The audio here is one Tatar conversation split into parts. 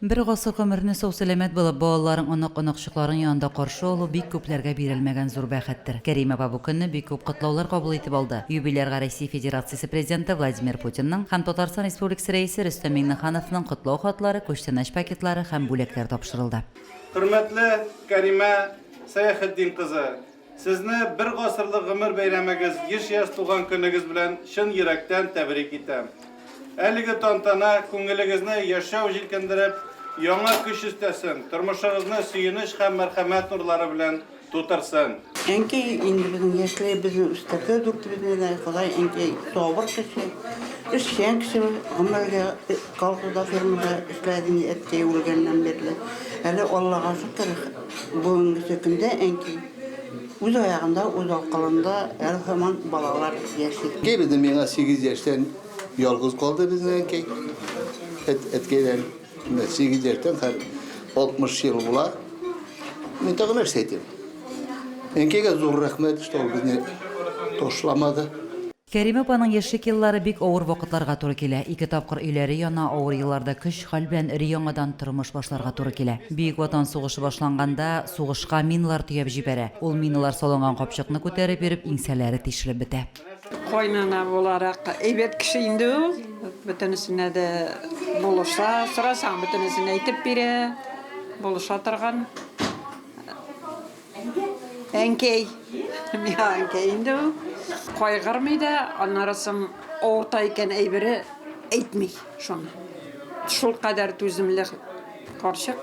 Bir гасыр гомерне сау сәламәт булып, балаларын онык-оныкчыкларын янында каршы алу бик күпләргә бирелмәгән зур бәхеттер. Кәрим апа бу көнне бик күп котлаулар кабул итеп алды. Юбилейга Россия Федерациясе президенты Владимир Путинның һәм Татарстан Республикасы рәисе Рөстәм Миңнехановның котлау хатлары, күчтәнәч пакетлары һәм бүләкләр тапшырылды. Hürmetli Kerime Seyfettin kızı, sizni bir g'asırlık ömür beyramıgız, 100 yaş tuğan gününüz bilen şın yürekten tebrik etem. Әлеге tantana көңелегезне yaşav җилкендереп, яңа көч өстәсен, тормышыгызны сөенеч һәм мәрхәмәт нурлары белән тутырсын. Әнкәй инде безнең яшьләр безнең үстәгә дүрт безнең Ходай әнкәй сабыр кеше, эшчән кеше, гомергә колхозда фермада эшләдем, әткәй үлгәннән бирле. Әле Аллага шөкер, бүгенге көндә әнкәй үз аягында, үз акылында әле һаман балалар яши. Bizim yana 8 yaştan yalnız kaldı bizden ki etkiden 8 yaştan 60 yıl bula. Ben de ne istedim. Enkege zor rahmet işte o bizni toşlamadı. Кәрим апаның яшьлек еллары бик авыр вакытларга туры килә. 2 тапкыр өйләре яна, авыр елларда көч хәл белән яңадан тормыш башларга туры килә. Бөек Ватан сугышы башланганда сугышка миналар төяп җибәрә. Ул миналар салынган капчыкны күтәреп йөреп, иңсәләре тишелеп бетә. Кайнана буларак әйбәт кеше инде ул. Бөтенесенә дә булыша, сорасаң бөтенесен әйтеп бирә. Булыша торган. Әнкәй. Миңа әнкәй инде ул. Кайгырмый да, аннарысын орта икән әйбере әйтми шуны. Шул кадәр түземле карчык.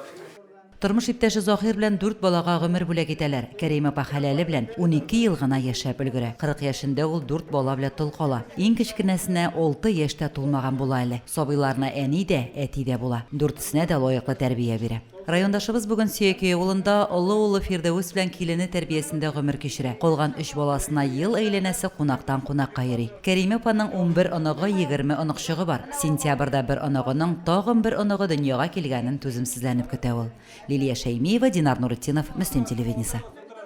Тормыш иптәше Захир белән 4 балага гомер бүләк итәләр. Кәрим апа хәләле белән 12 ел гына яшәп өлгерә. 40 яшендә ул 4 бала белән тол кала. Иң кечкенәсенә 6 яшьтә тулмаган була әле. Сабыйларына әни дә, әти дә була. 4-сенә дә лаеклы тәрбия бирә. Райондашыбыз бүген Сөйкөй авылында олы улы Фирдәүс белән килене тәрбиясендә гомер кичерә. Калган 3 баласына ел әйләнәсе кунактан кунакка йөри. Кәрим апаның 11 оныгы, 20 оныкчыгы бар. Сентябрьдә бер оныгының тагын бер оныгы дөньяга килгәнен түземсезләнеп көтә ул. Лилия Шәймиева, Динар Нурытдинов, Мөслим телевидениесе.